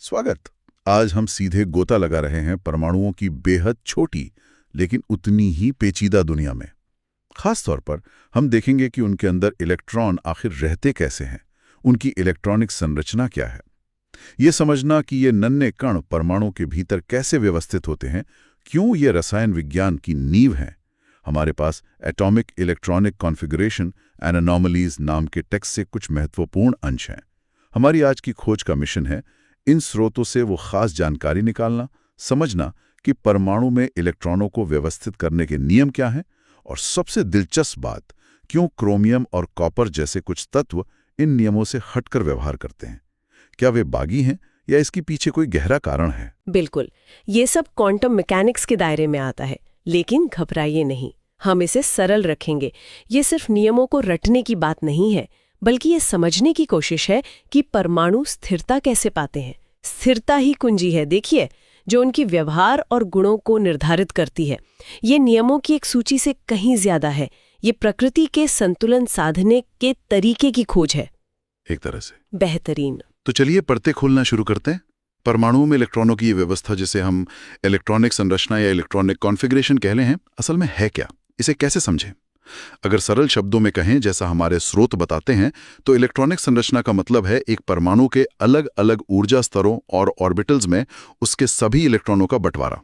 स्वागत। आज हम सीधे गोता लगा रहे हैं परमाणुओं की बेहद छोटी लेकिन उतनी ही पेचीदा दुनिया में। खास तौर पर हम देखेंगे कि उनके अंदर इलेक्ट्रॉन आखिर रहते कैसे हैं, उनकी इलेक्ट्रॉनिक संरचना क्या है। ये समझना कि ये नन्हे कण परमाणु के भीतर कैसे व्यवस्थित होते हैं, क्यों ये रसायन विज्ञान की नींव हैं। हमारे पास atomic electronic configuration and anomalies नाम के टेक्स्ट से कुछ महत्वपूर्ण अंश हैं। हमारी आज की खोज का मिशन है इन स्रोतों से वो खास जानकारी निकालना, समझना कि परमाणु में इलेक्ट्रॉनों को व्यवस्थित करने के नियम क्या हैं, और सबसे दिलचस्प बात, क्यों क्रोमियम और कॉपर जैसे कुछ तत्व इन नियमों से हटकर व्यवहार करते हैं। क्या वे बागी हैं या इसके पीछे कोई गहरा कारण है? बिल्कुल, ये सब क्वांटम मैकेनिक्स के दायरे में आता है, लेकिन घबराइए नहीं, हम इसे सरल रखेंगे। ये सिर्फ नियमों को रटने की बात नहीं है, बल्कि ये समझने की कोशिश है कि परमाणु स्थिरता कैसे पाते हैं। स्थिरता ही कुंजी है, देखिए, जो उनकी व्यवहार और गुणों को निर्धारित करती है। ये नियमों की एक सूची से कहीं ज्यादा है। ये प्रकृति के संतुलन साधने के तरीके की खोज है, एक तरह से। बेहतरीन। तो चलिए पर्दे खोलना शुरू करते हैं। परमाणुओं में इलेक्ट्रॉनों की ये व्यवस्था, जिसे हम इलेक्ट्रॉनिक संरचना या इलेक्ट्रॉनिक कॉन्फ़िगरेशन कह रहे हैं, असल में है क्या? इसे कैसे समझें? अगर सरल शब्दों में कहें, जैसा हमारे स्रोत बताते हैं, तो इलेक्ट्रॉनिक संरचना का मतलब है एक परमाणु के अलग अलग ऊर्जा स्तरों और ऑर्बिटल्स में उसके सभी इलेक्ट्रॉनों का बंटवारा।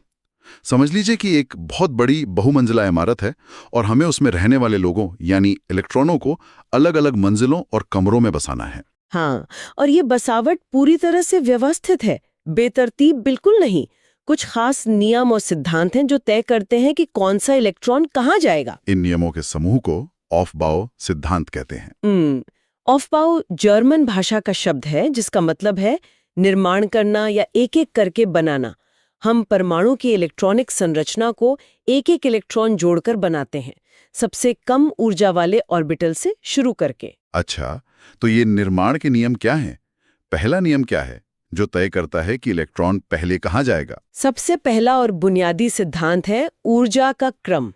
समझ लीजिए कि एक बहुत बड़ी बहुमंजिला इमारत है और हमें उसमें रहने वाले लोगों यानी इलेक्ट्रॉनों को अलग अलग मंजिलों और कमरों में बसाना है। हाँ, और ये बसावट पूरी तरह से व्यवस्थित है, बेतरतीब बिल्कुल नहीं। कुछ खास नियम और सिद्धांत हैं जो तय करते हैं कि कौन सा इलेक्ट्रॉन कहाँ जाएगा। इन नियमों के समूह को ऑफबाउ सिद्धांत कहते हैं। ऑफबाउ जर्मन भाषा का शब्द है, जिसका मतलब है निर्माण करना या एक एक करके बनाना। हम परमाणु की इलेक्ट्रॉनिक संरचना को एक एक इलेक्ट्रॉन जोड़कर बनाते हैं, सबसे कम ऊर्जा वाले ऑर्बिटल से शुरू करके। अच्छा, तो ये निर्माण के नियम क्या हैं? पहला नियम क्या है जो तय करता है कि इलेक्ट्रॉन पहले कहाँ जाएगा? सबसे पहला और बुनियादी सिद्धांत है ऊर्जा का क्रम।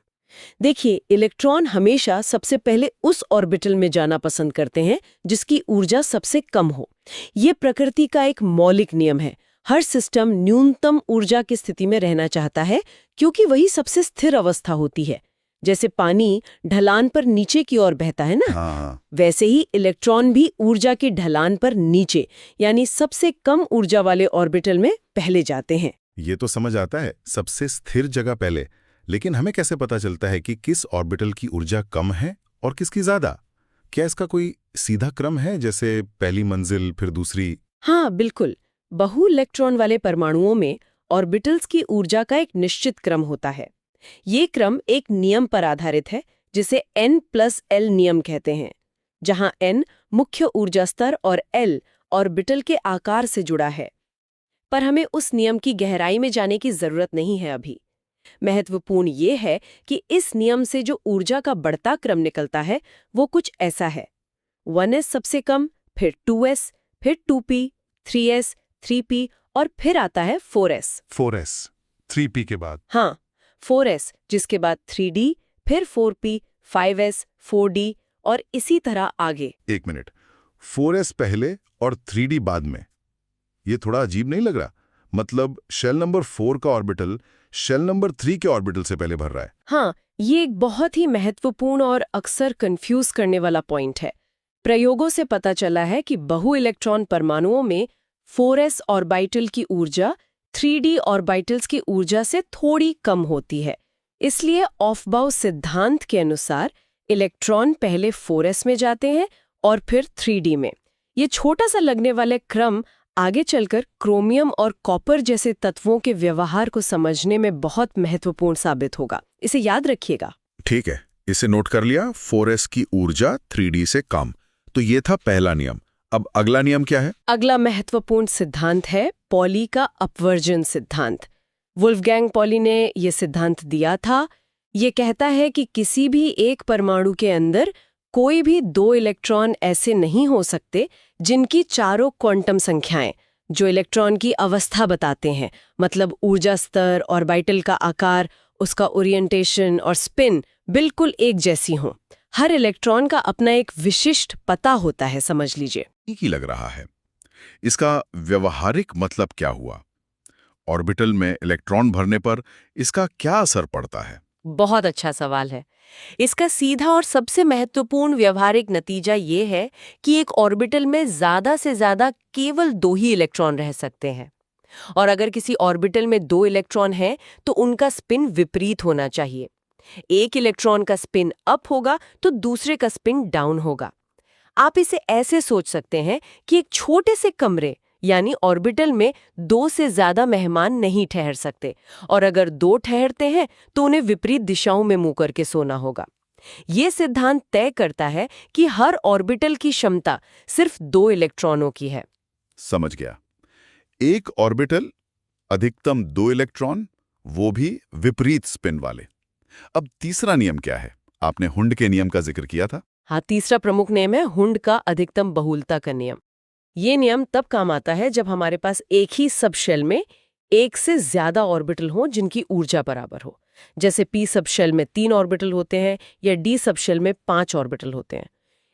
देखिए, इलेक्ट्रॉन हमेशा सबसे पहले उस ऑर्बिटल में जाना पसंद करते हैं जिसकी ऊर्जा सबसे कम हो। ये प्रकृति का एक मौलिक नियम है। हर सिस्टम न्यूनतम ऊर्जा की स्थिति में रहना चाहता है, क्योंकि वही सबसे स्थिर अवस्था होती है। जैसे पानी ढलान पर नीचे की ओर बहता है ना, हाँ। वैसे ही इलेक्ट्रॉन भी ऊर्जा की ढलान पर नीचे, यानी सबसे कम ऊर्जा वाले ऑर्बिटल में पहले जाते हैं। ये तो समझ आता है, सबसे स्थिर जगह पहले। लेकिन हमें कैसे पता चलता है कि किस ऑर्बिटल की ऊर्जा कम है और किसकी ज्यादा? क्या इसका कोई सीधा क्रम है, जैसे पहली मंजिल फिर दूसरी? हाँ, बिल्कुल। बहु इलेक्ट्रॉन वाले परमाणुओं में ऑर्बिटल्स की ऊर्जा का एक निश्चित क्रम होता है। ये क्रम एक नियम पर आधारित है, जिसे N+L नियम कहते हैं, जहां N मुख्य ऊर्जा स्तर और L ऑर्बिटल के आकार से जुड़ा है। पर हमें उस नियम की गहराई में जाने की जरूरत नहीं है अभी। महत्वपूर्ण ये है कि इस नियम से जो ऊर्जा का बढ़ता क्रम निकलता है, वो कुछ ऐसा है। 1s सबसे कम, फिर 2s, फिर 2p, 3s, 3p और फिर आता है 4s। 4s, 3p के बाद? हाँ, 4s, जिसके बाद 3d, फिर 4p, 5s, 4d और इसी तरह आगे। एक मिनट, 4s पहले और 3d बाद में? ये थोड़ा अजीब नहीं लग रहा? मतलब शेल नंबर 4 का ऑर्बिटल शेल नंबर 3 के ऑर्बिटल से पहले भर रहा है। हाँ, ये एक बहुत ही महत्वपूर्ण और अक्सर कंफ्यूज करने वाला पॉइंट है। प्रयोगों से पता चला है कि बहु इलेक्ट्रॉन परमाणुओं में 4s ऑर्बिटल की ऊर्जा 3d ऑर्बिटल्स की ऊर्जा से थोड़ी कम होती है। इसलिए ऑफबाउ सिद्धांत के अनुसार इलेक्ट्रॉन पहले 4s में जाते हैं और फिर 3d में। ये छोटा सा लगने वाले क्रम आगे चलकर क्रोमियम और कॉपर जैसे तत्वों के व्यवहार को समझने में बहुत महत्वपूर्ण साबित होगा। इसे याद रखिएगा। ठीक है, इसे नोट कर लिया। 4s की ऊर्जा 3d से कम। तो ये था पहला नियम। अब अगला नियम क्या है? अगला महत्वपूर्ण सिद्धांत है पॉली का अपवर्जन सिद्धांत। वुल्फगैंग पॉली ने यह सिद्धांत दिया था। ये कहता है कि किसी भी एक परमाणु के अंदर कोई भी 2 इलेक्ट्रॉन ऐसे नहीं हो सकते जिनकी चारों क्वांटम संख्याएं, जो इलेक्ट्रॉन की अवस्था बताते हैं, मतलब ऊर्जा स्तर, ऑर्बिटल का आकार, उसका ओरिएंटेशन और स्पिन, बिल्कुल एक जैसी हों। हर इलेक्ट्रॉन का अपना एक विशिष्ट पता होता है, समझ लीजिए। ठीक ही लग रहा है। इसका व्यवहारिक मतलब क्या हुआ? ऑर्बिटल में इलेक्ट्रॉन भरने पर इसका क्या असर पड़ता है? बहुत अच्छा सवाल है। इसका सीधा और सबसे महत्वपूर्ण व्यवहारिक नतीजा ये है कि एक ऑर्बिटल में ज्यादा से ज्यादा केवल 2 ही इलेक्ट्रॉन रह सकते हैं। और अगर किसी ऑर्बिटल में 2 इलेक्ट्रॉन हैं, तो उनका स्पिन विपरीत होना चाहिए। एक इलेक्ट्रॉन का स्पिन अप होगा तो दूसरे का स्पिन डाउन होगा। आप इसे ऐसे सोच सकते हैं कि एक छोटे से कमरे यानी ऑर्बिटल में 2 से ज्यादा मेहमान नहीं ठहर सकते, और अगर 2 ठहरते हैं तो उन्हें विपरीत दिशाओं में मुंह करके सोना होगा। ये सिद्धांत तय करता है कि हर ऑर्बिटल की क्षमता सिर्फ 2 इलेक्ट्रॉनों की है। समझ गया। एक ऑर्बिटल, अधिकतम 2 इलेक्ट्रॉन, वो भी विपरीत स्पिन वाले। अब तीसरा नियम क्या है? आपने हुंड के नियम का जिक्र किया था। हाँ, तीसरा प्रमुख नियम है हुंड का अधिकतम बहुलता का नियम। ये नियम तब काम आता है जब हमारे पास एक ही सबशेल में एक से ज्यादा ऑर्बिटल हो जिनकी ऊर्जा बराबर हो। जैसे पी सबशेल में 3 ऑर्बिटल होते हैं या डी सबशेल में 5 ऑर्बिटल होते हैं।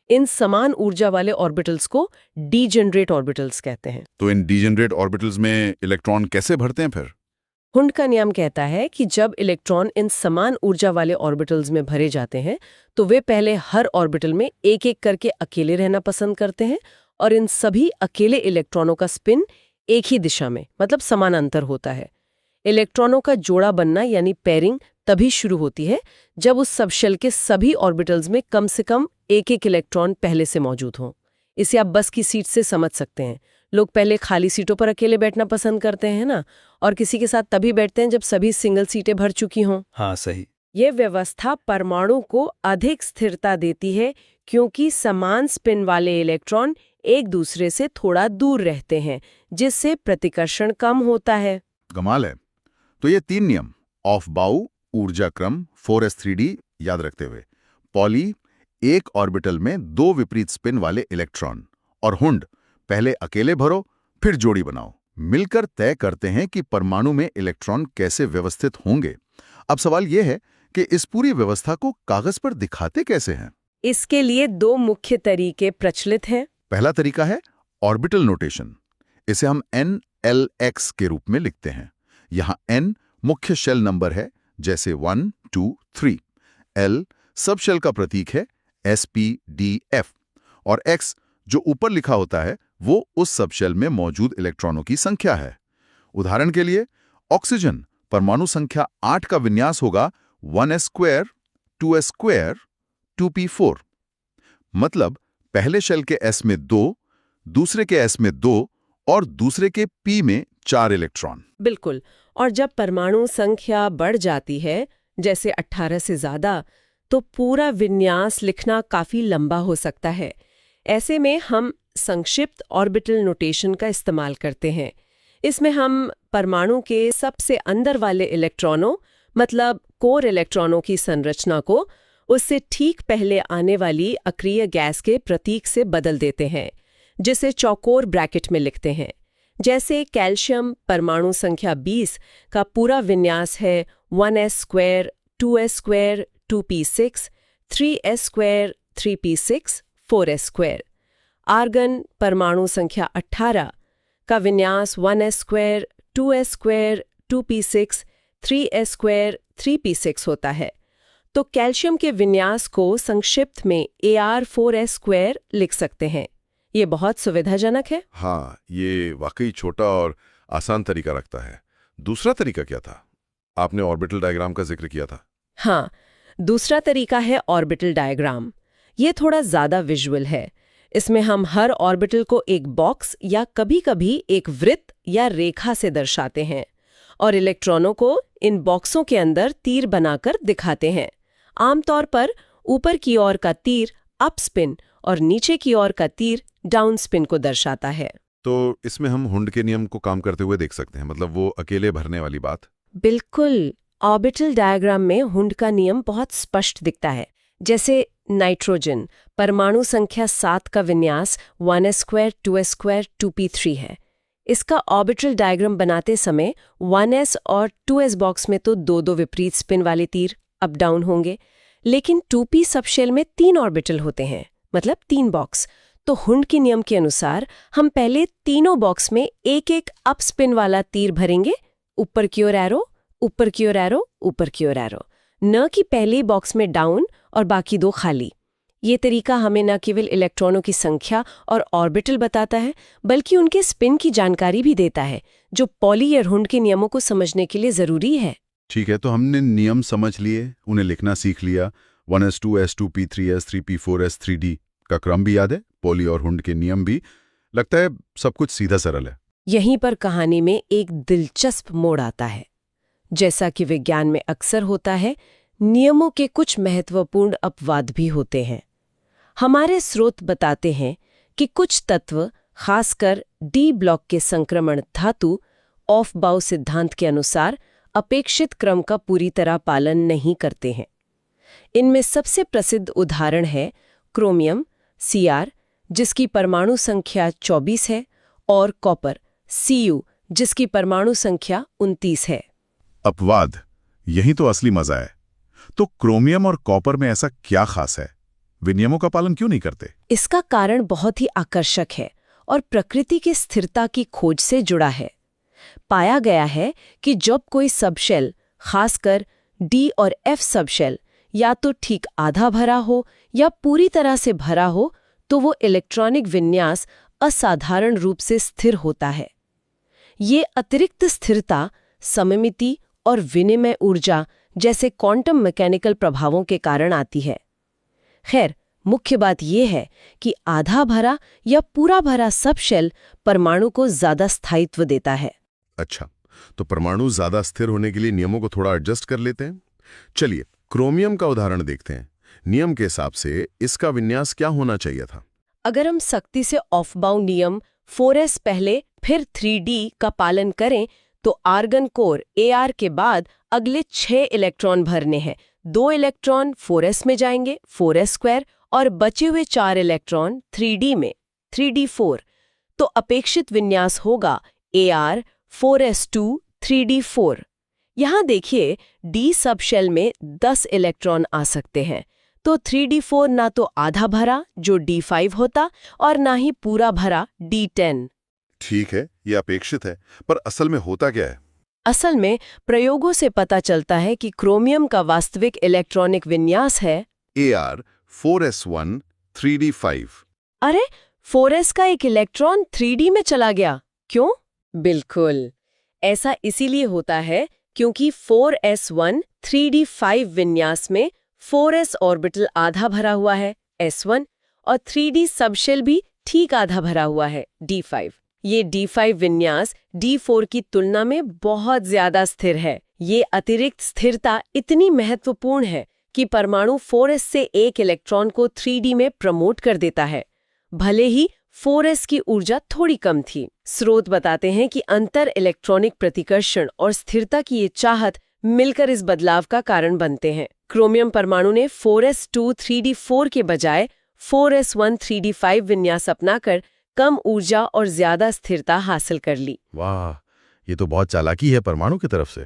इन समान ऊर्जा वाले ऑर्बिटल्स को डीजेनरेट ऑर्बिटल्स कहते हैं। तो इन डीजेनरेट ऑर्बिटल्स में इलेक्ट्रॉन कैसे भरते हैं फिर? हुंड का नियम कहता है कि जब इलेक्ट्रॉन इन समान ऊर्जा वाले ऑर्बिटल्स में भरे जाते हैं, तो वे पहले हर ऑर्बिटल में एक एक करके अकेले रहना पसंद करते हैं, और इन सभी अकेले इलेक्ट्रॉनों का स्पिन एक ही दिशा में, मतलब समानांतर होता है। इलेक्ट्रॉनों का जोड़ा बनना यानी पेयरिंग तभी शुरू होती है जब उस सबशेल के सभी ऑर्बिटल्स में कम से कम एक एक इलेक्ट्रॉन पहले से मौजूद हो। इसे आप बस की सीट से समझ सकते हैं। लोग पहले खाली सीटों पर अकेले बैठना पसंद करते हैं ना, और किसी के साथ तभी बैठते हैं जब सभी सिंगल सीटें भर चुकी हों। हाँ, सही। ये व्यवस्था परमाणु को अधिक स्थिरता देती है, क्योंकि समान स्पिन वाले इलेक्ट्रॉन एक दूसरे से थोड़ा दूर रहते हैं, जिससे प्रतिकर्षण कम होता है। कमाल है। तो ये 3 नियम, ऑफ बाउ, ऊर्जा क्रम, 4s3d याद रखते हुए, पॉली, एक ऑर्बिटल में 2 विपरीत स्पिन वाले इलेक्ट्रॉन, और हुंड, पहले अकेले भरो फिर जोड़ी बनाओ, मिलकर तय करते हैं कि परमाणु में इलेक्ट्रॉन कैसे व्यवस्थित होंगे। अब सवाल यह है कि इस पूरी व्यवस्था को कागज पर दिखाते कैसे हैं? इसके लिए 2 मुख्य तरीके प्रचलित हैं। पहला तरीका है ऑर्बिटल नोटेशन। इसे हम NLX के रूप में लिखते हैं। यहाँ N मुख्य शेल नंबर है, जैसे 1, 2, 3। L सब शेल का प्रतीक है, SPDF, और X जो ऊपर लिखा होता है वो उस सब शेल में मौजूद इलेक्ट्रॉनों की संख्या है। उदाहरण के लिए ऑक्सीजन परमाणु संख्या 8 का विन्यास होगा 1s², 2s², 2p4। मतलब पहले शेल के s में 2, दूसरे के s में 2 और दूसरे के p में 4 इलेक्ट्रॉन। बिल्कुल। और जब परमाणु संख्या बढ़ जाती है, जैसे 18 से ज्यादा, तो पूरा विन्यास लिखना काफी लंबा हो सकता है। ऐसे में हम संक्षिप्त ऑर्बिटल नोटेशन का इस्तेमाल करते हैं। इसमें हम परमाणु के सबसे अंदर वाले इलेक्ट्रॉनों, मतलब कोर इलेक्ट्रॉनों की संरचना को उससे ठीक पहले आने वाली अक्रिय गैस के प्रतीक से बदल देते हैं, जिसे चौकोर ब्रैकेट में लिखते हैं। जैसे कैल्शियम परमाणु संख्या 20 का पूरा विन्यास है 1s², 2s², 2p6, 3s², 3p6, 4s²। Argon परमाणु संख्या 18 का विन्यास 1s², 2s², 2p6, 3s², 3p6 होता है। तो कैल्शियम के विन्यास को संक्षिप्त में Ar4s² लिख सकते हैं। ये बहुत सुविधाजनक है। हाँ, ये वाकई छोटा और आसान तरीका रखता है। दूसरा तरीका क्या था? आपने ऑर्बिटल डायग्राम का जिक्र किया था। हाँ, दूसरा तरीका है ऑर्बिटल डायग्राम। ये थोड़ा ज्यादा विजुअल है। इसमें हम हर ऑर्बिटल को एक बॉक्स या कभी-कभी एक वृत्त या रेखा से दर्शाते हैं, और इलेक्ट्रॉनों को इन बॉक्सों के अंदर तीर बनाकर दिखाते हैं। आमतौर पर ऊपर की ओर का तीर अप स्पिन और नीचे की ओर का तीर डाउन स्पिन को दर्शाता है। तो इसमें हम हुंड के नियम को काम करते हुए देख सकते हैं, मतलब वो अकेले भरने वाली बात। बिल्कुल। ऑर्बिटल डायग्राम में हुंड का नियम बहुत स्पष्ट दिखता है। जैसे नाइट्रोजन परमाणु संख्या 7 का विन्यास 1s², 2s², 2p3 है। इसका ऑर्बिटल डायग्राम बनाते समय 1s और 2s बॉक्स में तो 2 विपरीत स्पिन वाले तीर अप डाउन होंगे, लेकिन 2p सबशेल में 3 ऑर्बिटल होते हैं, मतलब 3 बॉक्स, तो हुंड के नियम के अनुसार हम पहले तीनों बॉक्स में एक एक अप स्पिन वाला तीर भरेंगे, ऊपर की ओर एरो, ऊपर की ओर एरो, ऊपर की ओर एरो, न कि पहले बॉक्स में डाउन और बाकी दो खाली। ये तरीका हमें न केवल इलेक्ट्रॉनों की संख्या और ऑर्बिटल बताता है, बल्कि उनके स्पिन की जानकारी भी देता है, जो पॉली या हुंड के नियमों को समझने के लिए जरूरी है। ठीक है, तो हमने नियम समझ लिए, उन्हें लिखना सीख लिया। 1s2, s2, p3, s3, p4, s3d का क्रम भी याद है, पॉली और हुंड के नियम भी। लगता है सब कुछ सीधा सरल है। यहीं पर कहानी में एक दिलचस्प मोड़ आता है। जैसा कि विज्ञान में अक्सर होता है, नियमों के कुछ महत्वपूर्ण अपवाद भी होते हैं। हमारे स्रोत बताते हैं कि कुछ तत्व, खासकर डी ब्लॉक के संक्रमण धातु, ऑफ बाउ सिद्धांत के अनुसार अपेक्षित क्रम का पूरी तरह पालन नहीं करते हैं। इनमें सबसे प्रसिद्ध उदाहरण है क्रोमियम Cr, जिसकी परमाणु संख्या 24 है, और कॉपर Cu, जिसकी परमाणु संख्या 29 है। अपवाद, यही तो असली मजा है। तो क्रोमियम और कॉपर में ऐसा क्या खास है? वे नियमों का पालन क्यों नहीं करते? इसका कारण बहुत ही आकर्षक है और प्रकृति की स्थिरता की खोज से जुड़ा है। पाया गया है कि जब कोई सबशेल, खासकर डी और एफ सबशेल, या तो ठीक आधा भरा हो या पूरी तरह से भरा हो, तो वो इलेक्ट्रॉनिक विन्यास असाधारण रूप से स्थिर होता है। ये अतिरिक्त स्थिरता सममिति और विनिमय ऊर्जा जैसे क्वांटम मैकेनिकल प्रभावों के कारण आती है। खैर, मुख्य बात यह है कि आधा भरा या पूरा भरा सबशेल परमाणु को ज्यादा स्थायित्व देता है। अच्छा, तो परमाणु ज्यादा स्थिर होने के लिए नियमों को थोड़ा एडजस्ट कर लेते हैं। चलिए क्रोमियम का उदाहरण देखते हैं। नियम के हिसाब से इसका विन्यास क्या होना चाहिए था? अगर हम सख्ती से ऑफ बाउ नियम 4s पहले फिर 3d का पालन करें, तो आर्गन कोर Ar के बाद अगले 6 इलेक्ट्रॉन भरने हैं। 2 इलेक्ट्रॉन 4s में जाएंगे, 4s², और बचे हुए 4 इलेक्ट्रॉन 3d में, 3d4। तो अपेक्षित विन्यास होगा Ar 4s2 3d4। यहां देखिए, d सबशेल में 10 इलेक्ट्रॉन आ सकते हैं, तो 3d4 ना तो आधा भरा जो d5 होता और ना ही पूरा भरा d10। ठीक है, ये अपेक्षित है, पर असल में होता क्या है? असल में प्रयोगों से पता चलता है कि क्रोमियम का वास्तविक इलेक्ट्रॉनिक विन्यास है Ar 4s1 3d5। अरे, 4s का एक इलेक्ट्रॉन 3d में चला गया। क्यों? बिल्कुल, ऐसा इसीलिए होता है क्योंकि 4s1 3d5 विन्यास में 4s ऑर्बिटल आधा भरा हुआ है s1, और 3d सबशेल भी ठीक आधा भरा हुआ है d5। ये d5 विन्यास d4 की तुलना में बहुत ज्यादा स्थिर है। ये अतिरिक्त स्थिरता इतनी महत्वपूर्ण है कि परमाणु 4s से एक इलेक्ट्रॉन को 3d में प्रमोट कर देता है, भले ही 4s की ऊर्जा थोड़ी कम थी। स्रोत बताते हैं कि अंतर इलेक्ट्रॉनिक प्रतिकर्षण और स्थिरता की ये चाहत मिलकर इस बदलाव का कारण बनते हैं। क्रोमियम परमाणु ने 4s2 3d4 के बजाय 4s1 3d5 विन्यास अपनाकर कम ऊर्जा और ज्यादा स्थिरता हासिल कर ली। वाह, ये तो बहुत चालाकी है परमाणु की तरफ से।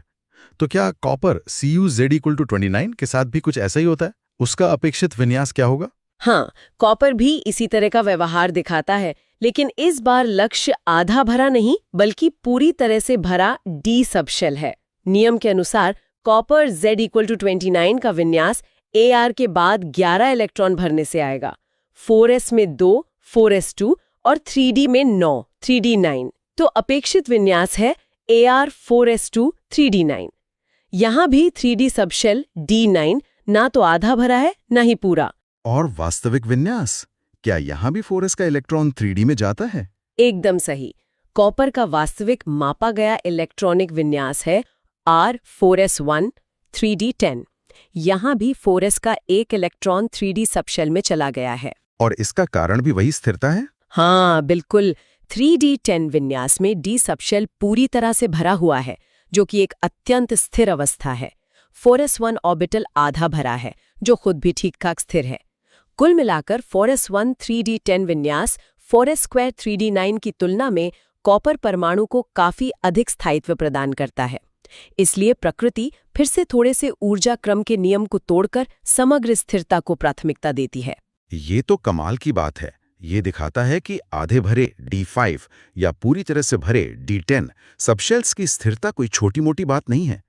तो क्या कॉपर Cu(Z)=29 के साथ भी कुछ ऐसा ही होता है? उसका अपेक्षित विन्यास क्या होगा? हाँ, कॉपर भी इसी तरह का व्यवहार दिखाता है, लेकिन इस बार लक्ष्य आधा भरा नहीं बल्कि पूरी तरह से भरा डी सबशेल है। नियम के अनुसार कॉपर Z=29 का विन्यास Ar के बाद 11 इलेक्ट्रॉन भरने से आएगा। 4s में 2, 4s2 और 3d में 9, 3d9। तो अपेक्षित विन्यास है Ar 4s2 3d9। यहां भी 3d सबशेल d9 ना तो आधा भरा है ना ही पूरा। और वास्तविक विन्यास, क्या यहाँ भी 4s का इलेक्ट्रॉन 3d में जाता है? एकदम सही। कॉपर का वास्तविक मापा गया इलेक्ट्रॉनिक विन्यास है R 4s1 3d10। यहाँ भी 4s का एक इलेक्ट्रॉन 3d सबशेल में चला गया है। और इसका कारण भी वही स्थिरता है? हाँ, बिल्कुल। 3d10 विन्यास में d सबशेल पूरी तरह से भरा हुआ है, जो कि एक अत्यंत स्थिर अवस्था है। 4s1 ऑर्बिटल आधा भरा है, जो खुद भी ठीक-ठाक स्थिर है। कुल मिलाकर 4s1 3d10 विन्यास 4s² 3d9 की तुलना में कॉपर परमाणु को काफी अधिक स्थायित्व प्रदान करता है। इसलिए प्रकृति फिर से थोड़े से ऊर्जा क्रम के नियम को तोड़कर समग्र स्थिरता को प्राथमिकता देती है। ये तो कमाल की बात है। ये दिखाता है कि आधे भरे D5 या पूरी तरह से भरे D10 सबशेल्स की स्थिरता कोई छोटी-मोटी बात नहीं है।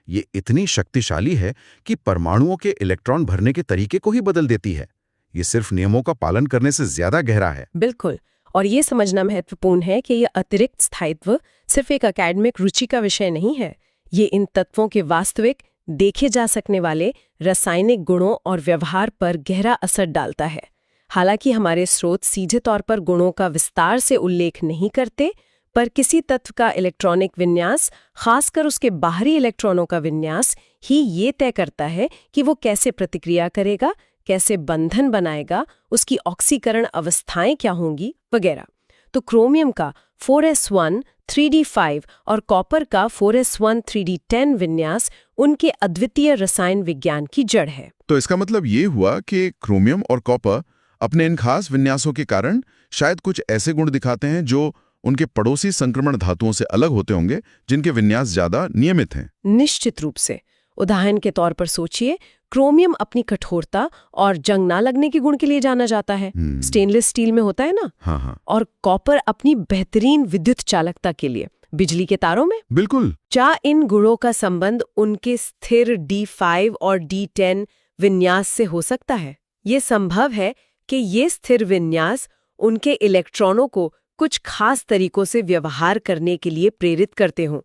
ये इतनी शक्तिशाली है कि परमाणुओं के इलेक्ट्रॉन भरने के तरीके को ही बदल देती है। ये सिर्फ नियमों का पालन करने से ज्यादा गहरा है। बिल्कुल, और ये समझना महत्वपूर्ण है कि ये अतिरिक्त स्थायित्व सिर्फ एक अकेडमिक रुचि का विषय नहीं है। ये इन तत्वों के वास्तविक देखे जा सकने वाले रासायनिक गुणों और व्यवहार पर गहरा असर डालता है। हालांकि हमारे स्रोत सीधे तौर पर गुणों का विस्तार से उल्लेख नहीं करते, पर किसी तत्व का इलेक्ट्रॉनिक विन्यास, खासकर उसके बाहरी इलेक्ट्रॉनों का विन्यास, ही ये तय करता है कि वो कैसे प्रतिक्रिया करेगा, कैसे बंधन बनाएगा, उसकी ऑक्सीकरण अवस्थाएं क्या होंगी वगैरह। तो क्रोमियम का 4s1 3d5 और कॉपर का 4s1 3d10 विन्यास उनके अद्वितीय रसायन विज्ञान की जड़ है। तो इसका मतलब ये हुआ कि क्रोमियम और कॉपर अपने इन खास विन्यासों के कारण शायद कुछ ऐसे गुण दिखाते हैं जो उनके पड़ोसी संक्रमण धातुओं से अलग होते होंगे, जिनके विन्यास ज्यादा नियमित हैं। निश्चित रूप से। उदाहरण के तौर पर सोचिए, क्रोमियम अपनी कठोरता और जंग ना लगने के गुण के लिए जाना जाता है। स्टेनलेस स्टील में होता है ना। हाँ। और कॉपर अपनी बेहतरीन विद्युत चालकता के लिए, बिजली के तारों में। बिल्कुल। क्या इन गुणों का संबंध उनके स्थिर D5 और D10 विन्यास से हो सकता है? ये संभव है कि ये स्थिर विन्यास उनके इलेक्ट्रॉनों को कुछ खास तरीकों से व्यवहार करने के लिए प्रेरित करते हों,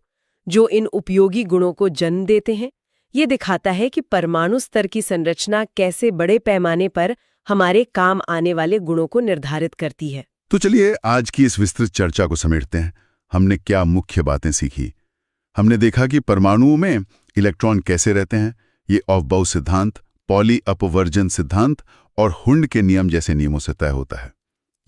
जो इन उपयोगी गुणों को जन्म देते हैं। ये दिखाता है कि परमाणु स्तर की संरचना कैसे बड़े पैमाने पर हमारे काम आने वाले गुणों को निर्धारित करती है। तो चलिए आज की इस विस्तृत चर्चा को समेटते हैं। हमने क्या मुख्य बातें सीखी? हमने देखा कि परमाणुओं में इलेक्ट्रॉन कैसे रहते हैं। ये ऑफ-बाउ सिद्धांत, पॉली अपवर्जन सिद्धांत और हुंड के नियम जैसे नियमों से तय होता है।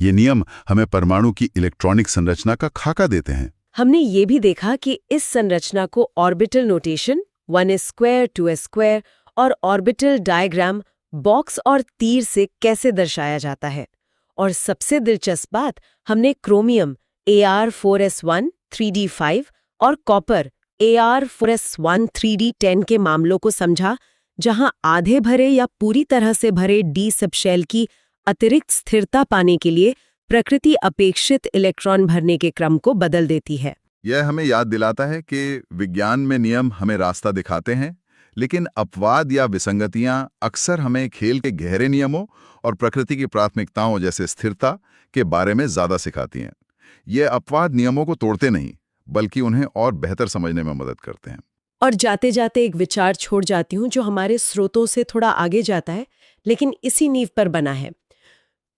ये नियम हमें परमाणु की इलेक्ट्रॉनिक संरचना का खाका देते हैं। हमने ये भी देखा कि इस संरचना को ऑर्बिटल नोटेशन 1s² 2s² और ऑर्बिटल डायग्राम, बॉक्स और तीर से कैसे दर्शाया जाता है। और सबसे दिलचस्प बात, हमने क्रोमियम Ar4s1 3d5 और कॉपर Ar4s1 3d10 के मामलों को समझा, जहां आधे भरे या पूरी तरह से भरे D सबशेल की अतिरिक्त स्थिरता पाने के लिए प्रकृति अपेक्षित इलेक्ट्रॉन भरने के क्रम को बदल देती है। यह हमें याद दिलाता है कि विज्ञान में नियम हमें रास्ता दिखाते हैं, लेकिन अपवाद या विसंगतियां अक्सर हमें खेल के गहरे नियमों और प्रकृति की प्राथमिकताओं जैसे स्थिरता के बारे में ज्यादा सिखाती हैं। ये अपवाद नियमों को तोड़ते नहीं, बल्कि उन्हें और बेहतर समझने में मदद करते हैं। और जाते जाते एक विचार छोड़ जाती हूँ जो हमारे स्रोतों से थोड़ा आगे जाता है, लेकिन इसी नींव पर बना है।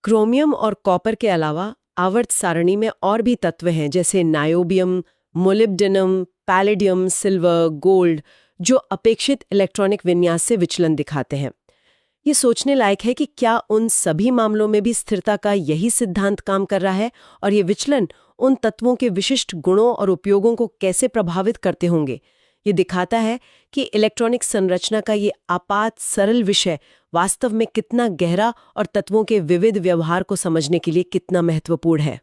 क्रोमियम और कॉपर के अलावा आवर्त सारणी में और भी तत्व हैं, जैसे niobium, molybdenum, palladium, silver, gold, जो अपेक्षित इलेक्ट्रॉनिक विन्यास से विचलन दिखाते हैं। ये सोचने लायक है कि क्या उन सभी मामलों में भी स्थिरता का यही सिद्धांत काम कर रहा है, और ये विचलन उन तत्वों के विशिष्ट गुणों और उपयोगों को कैसे प्रभावित करते होंगे। ये दिखाता है कि इलेक्ट्रॉनिक संरचना का ये आपात सरल विषय वास्तव में कितना गहरा और तत्वों के विविध व्यवहार को समझने के लिए कितना महत्वपूर्ण है।